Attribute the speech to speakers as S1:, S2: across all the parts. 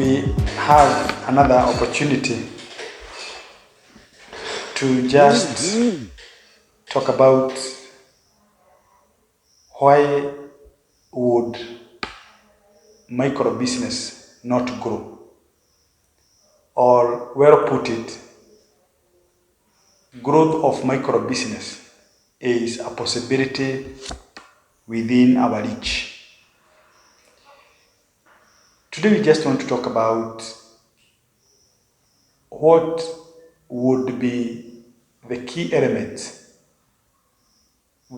S1: we have another opportunity to just talk about why would micro business not grow, or well put it, growth of micro business is a possibility within our reach. Today we just want to talk about what would be the key elements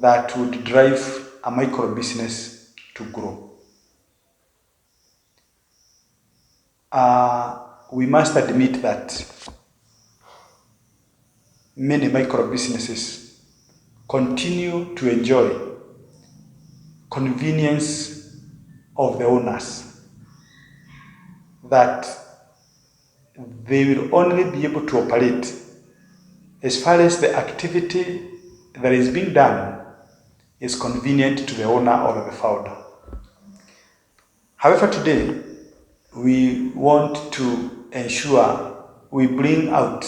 S1: that would drive a micro business to grow. We must admit that many micro businesses continue to enjoy convenience of the owners, that they will only be able to operate as far as the activity that is being done is convenient to the owner or the founder. However, today we want to ensure we bring out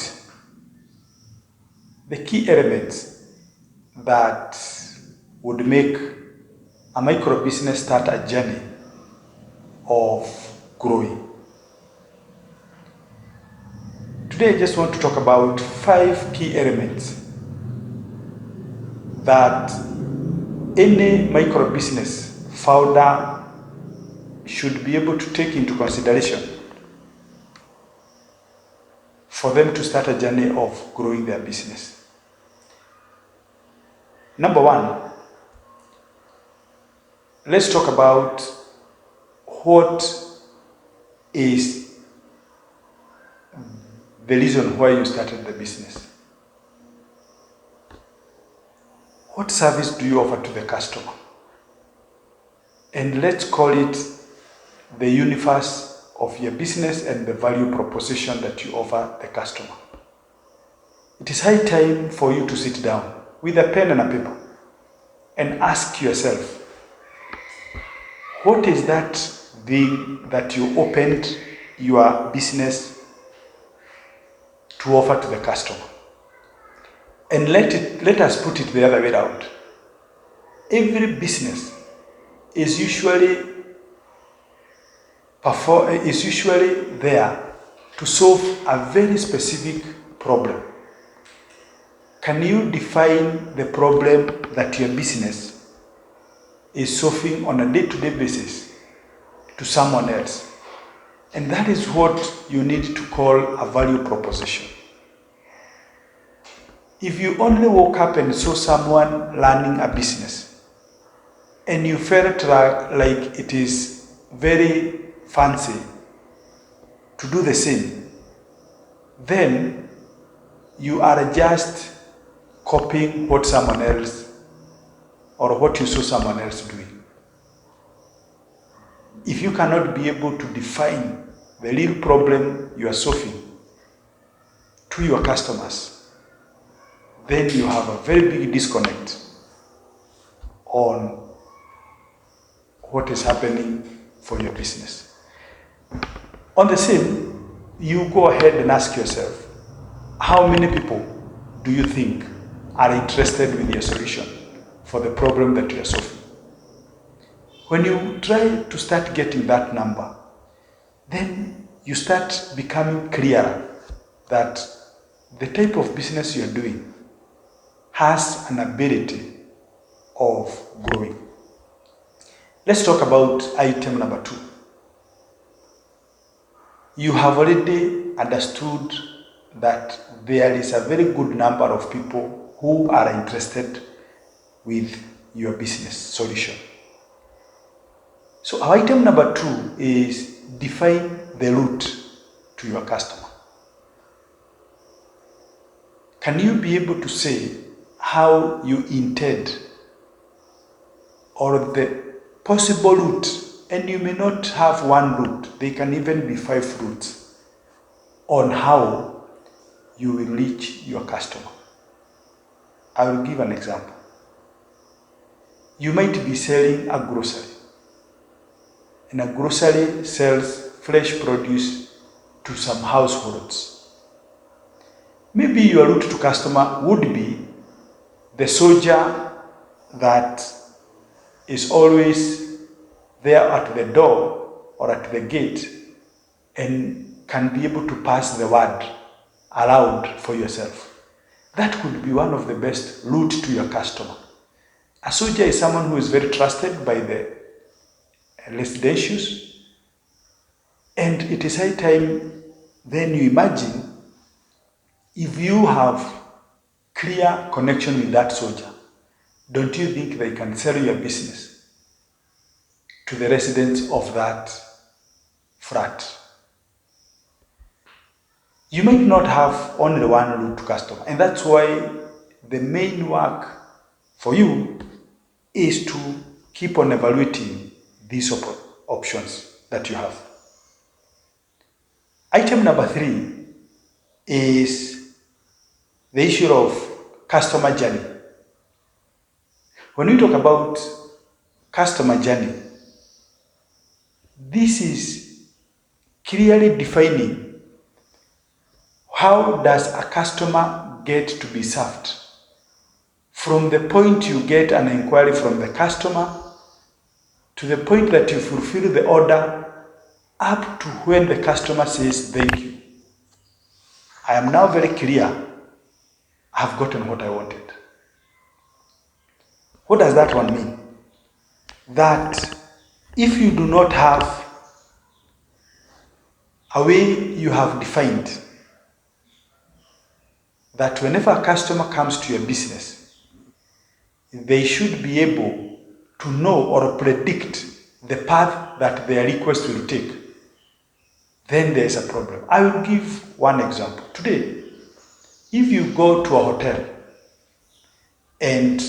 S1: the key elements that would make a micro business start a journey of growing. Today I just want to talk about 5 key elements that any micro business founder should be able to take into consideration for them to start a journey of growing their business. Number 1, let's talk about what is the reason why you started the business. What service do you offer to the customer? And let's call it the universe of your business and the value proposition that you offer the customer. It is high time for you to sit down with a pen and a paper and ask yourself, what is that thing that you opened your business to offer to the customer? And let us put it the other way around. Every business is usually there to solve a very specific problem. Can you define the problem that your business is solving on a day-to-day basis to someone else? And that is what you need to call a value proposition. If you only woke up and saw someone learning a business and you felt like it is very fancy to do the same, then you are just copying what someone else or what you saw someone else doing. If you cannot be able to define the real problem you are solving to your customers, then you have a very big disconnect on what is happening for your business. On the same, you go ahead and ask yourself, how many people do you think are interested with your solution for the problem that you are solving? When you try to start getting that number, then you start becoming clearer that the type of business you are doing has an ability of growing. Let's talk about item number 2. You have already understood that there is a very good number of people who are interested with your business solution. So item number 2 is define the route to your customer. Can you be able to say how you intend, or the possible route? And you may not have one route, they can even be 5 routes on how you will reach your customer. I will give an example. You might be selling a grocery, and a grocery sells fresh produce to some households. Maybe your route to customer would be the soldier that is always there at the door or at the gate and can be able to pass the word aloud for yourself. That could be one of the best route to your customer. A soldier is someone who is very trusted by the residentials, and it is high time then you imagine if you have clear connection with that soldier, don't you think they can sell your business to the residents of that flat? You might not have only one route to customer, and that's why the main work for you is to keep on evaluating these options that you have. Item number 3 is the issue of customer journey. When we talk about customer journey, this is clearly defining how does a customer get to be served? From the point you get an inquiry from the customer to the point that you fulfill the order up to when the customer says thank you. I am now very clear. I have gotten what I wanted. What does that one mean? That if you do not have a way you have defined that whenever a customer comes to your business, they should be able to know or predict the path that their request will take, then there is a problem. I will give one example. Today, if you go to a hotel and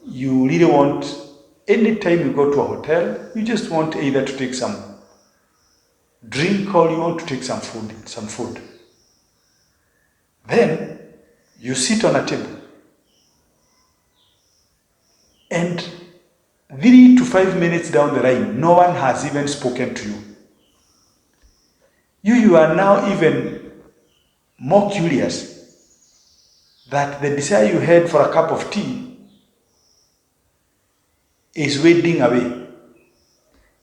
S1: you really want, anytime you go to a hotel, you just want either to take some drink or you want to take some food. Then you sit on a table and 3 to 5 minutes down the line, no one has even spoken to you. You are now even more curious that the desire you had for a cup of tea is wading away.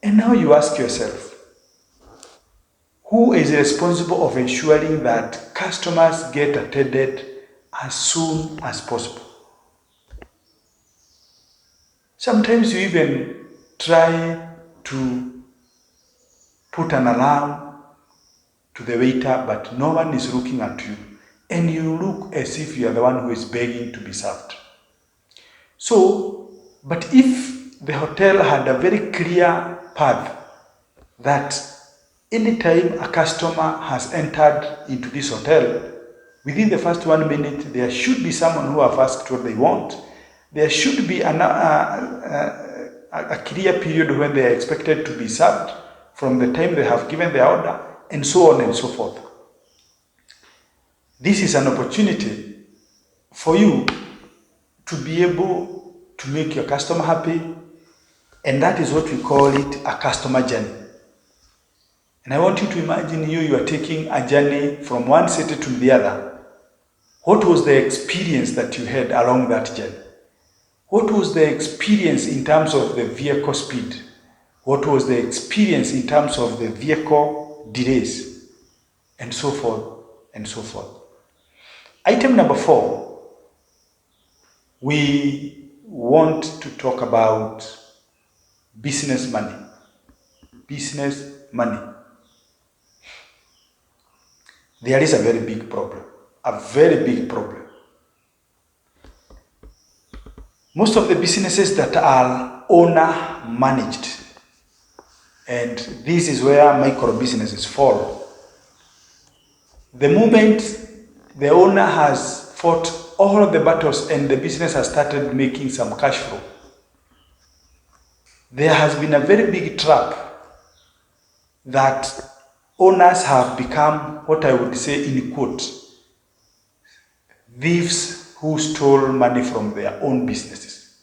S1: And now you ask yourself, who is responsible of ensuring that customers get attended as soon as possible? Sometimes you even try to put an alarm to the waiter, but no one is looking at you. And you look as if you are the one who is begging to be served. So, but if the hotel had a very clear path that anytime a customer has entered into this hotel, within the first 1 minute, there should be someone who have asked what they want. There should be a clear period when they are expected to be served from the time they have given their order, and so on and so forth. This is an opportunity for you to be able to make your customer happy, and that is what we call it a customer journey. And I want you to imagine you are taking a journey from one city to the other. What was the experience that you had along that journey? What was the experience in terms of the vehicle speed? What was the experience in terms of the vehicle delays? And so forth and so forth. Item number 4, we want to talk about business money. Business money. There is a very big problem. A very big problem. Most of the businesses that are owner managed, and this is where micro businesses fall. The moment the owner has fought all of the battles and the business has started making some cash flow, there has been a very big trap that owners have become, what I would say in quotes, thieves who stole money from their own businesses.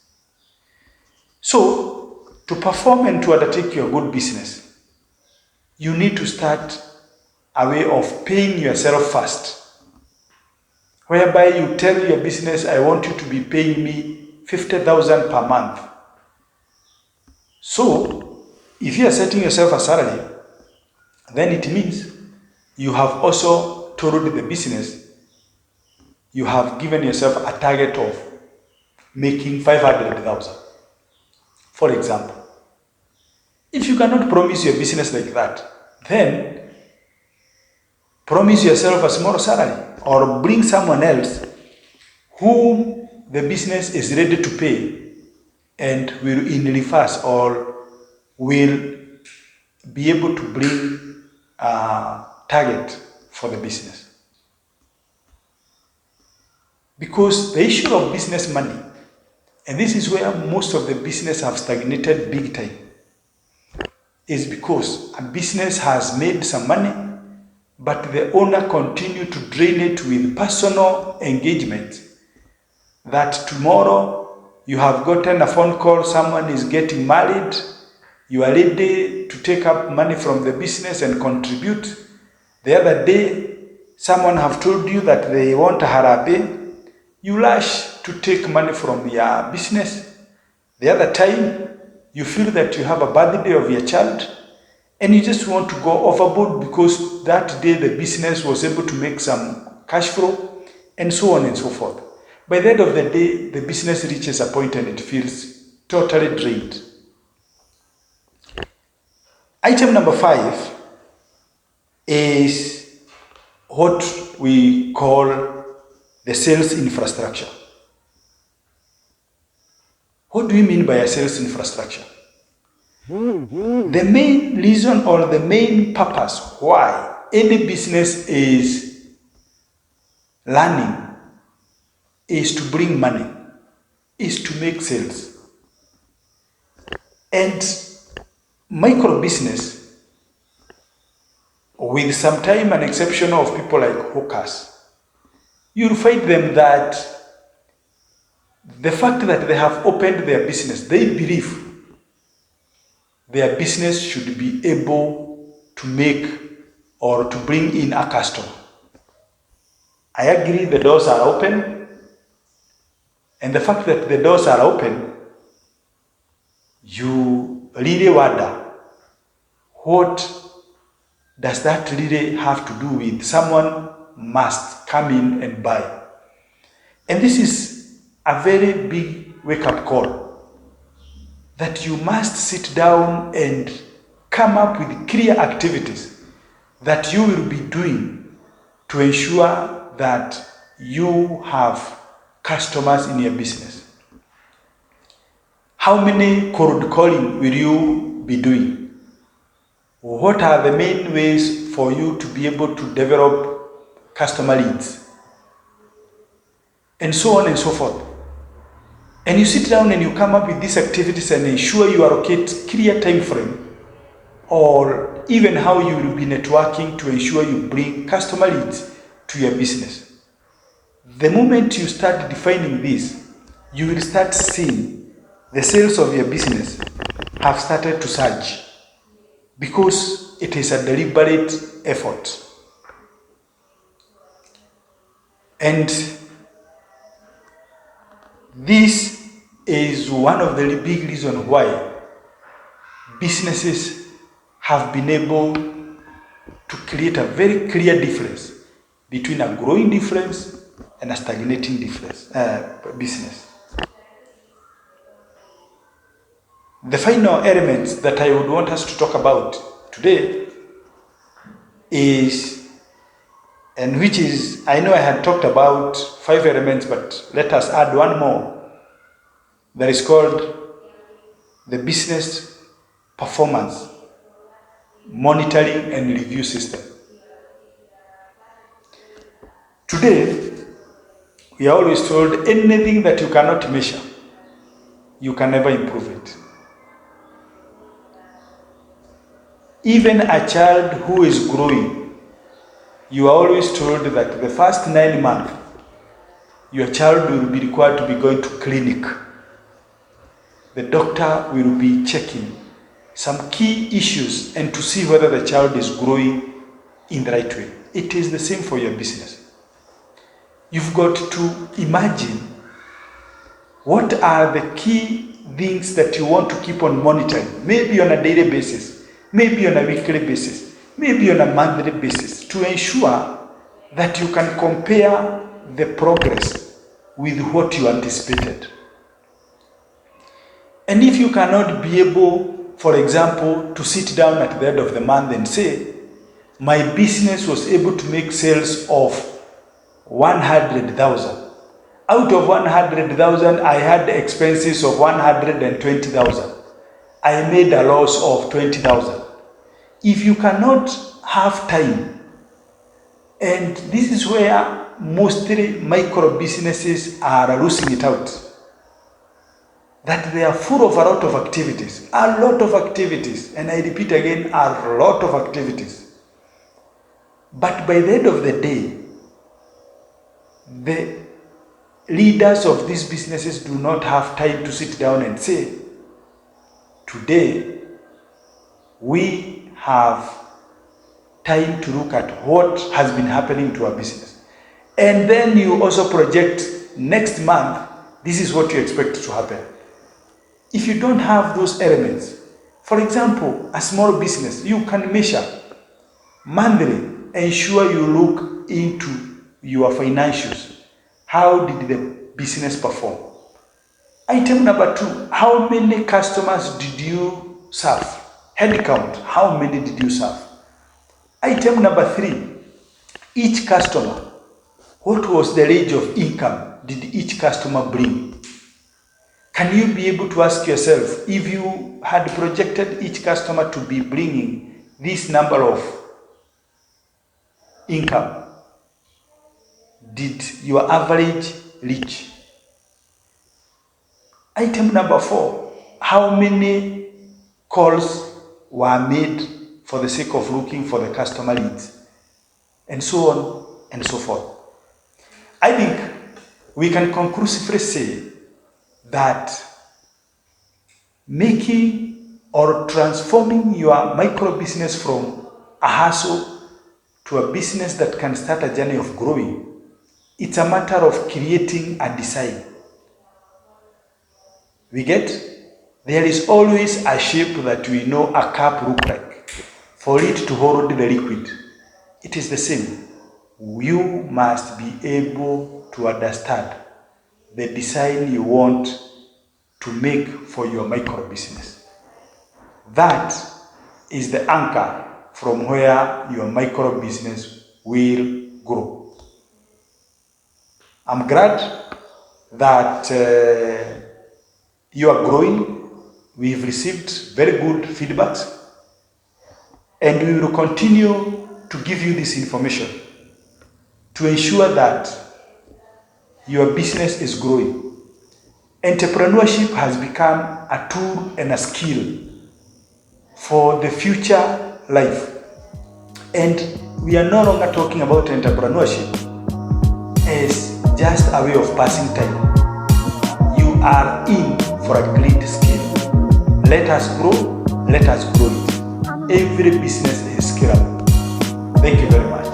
S1: So, to perform and to undertake your good business, you need to start a way of paying yourself first, whereby you tell your business, I want you to be paying me 50,000 per month. So, if you are setting yourself a salary, then it means you have also told the business, you have given yourself a target of making 500,000. For example, if you cannot promise your business like that, then promise yourself a small salary or bring someone else whom the business is ready to pay and will in reverse or will be able to bring a target for the business. Because the issue of business money, and this is where most of the business have stagnated big time, is because a business has made some money, but the owner continue to drain it with personal engagement. That tomorrow you have gotten a phone call, someone is getting married, you are ready to take up money from the business and contribute. The other day, someone have told you that they want a harabe, you rush to take money from your business. The other time, you feel that you have a birthday of your child and you just want to go overboard because that day the business was able to make some cash flow and so on and so forth. By the end of the day, the business reaches a point and it feels totally drained. Item number 5 is what we call the sales infrastructure. What do we mean by a sales infrastructure? The main reason or the main purpose why any business is learning is to bring money, is to make sales. And micro business, with sometimes an exception of people like hawkers, you'll find them that the fact that they have opened their business, they believe their business should be able to make or to bring in a customer. I agree the doors are open, and the fact that the doors are open, you really wonder, what does that really have to do with someone must come in and buy? And this is a very big wake-up call, that you must sit down and come up with clear activities that you will be doing to ensure that you have customers in your business. How many cold calling will you be doing? What are the main ways for you to be able to develop customer leads? And so on and so forth. And you sit down and you come up with these activities and ensure you allocate clear time frame, or even how you will be networking to ensure you bring customer leads to your business. The moment you start defining this, you will start seeing the sales of your business have started to surge, because it is a deliberate effort. And this is one of the big reasons why businesses have been able to create a very clear difference between a growing difference and a stagnating difference business. The final element that I would want us to talk about today is, and which is, I know I had talked about 5 elements, but let us add one more, that is called the business performance monitoring and review system. Today, we are always told anything that you cannot measure, you can never improve it. Even a child who is growing, you are always told that the first 9 months, your child will be required to be going to clinic. The doctor will be checking, some key issues and to see whether the child is growing in the right way. It is the same for your business. You've got to imagine what are the key things that you want to keep on monitoring, maybe on a daily basis, maybe on a weekly basis, maybe on a monthly basis, to ensure that you can compare the progress with what you anticipated. And if you cannot be able, for example, to sit down at the end of the month and say, my business was able to make sales of 100,000. Out of 100,000, I had expenses of 120,000. I made a loss of 20,000. If you cannot have time, and this is where mostly micro businesses are losing it out, that they are full of a lot of activities, and I repeat again, a lot of activities. But by the end of the day, the leaders of these businesses do not have time to sit down and say, today we have time to look at what has been happening to our business. And then you also project next month, this is what you expect to happen. If you don't have those elements, for example, a small business, you can measure monthly, ensure you look into your financials. How did the business perform? Item number 2, how many customers did you serve? Head count, how many did you serve? Item number 3, each customer, what was the range of income did each customer bring? Can you be able to ask yourself, if you had projected each customer to be bringing this number of income, did your average reach? Item number 4, how many calls were made for the sake of looking for the customer leads? And so on and so forth. I think we can conclusively say that making or transforming your micro business from a hustle to a business that can start a journey of growing, it's a matter of creating a design. We get? There is always a shape that we know a cup look like for it to hold the liquid. It is the same. You must be able to understand the design you want to make for your micro business. That is the anchor from where your micro business will grow. I'm glad that you are growing. We've received very good feedbacks, and we will continue to give you this information to ensure that your business is growing. Entrepreneurship has become a tool and a skill for the future life. And we are no longer talking about entrepreneurship as just a way of passing time. You are in for a great skill. Let us grow it. Every business is scalable. Thank you very much.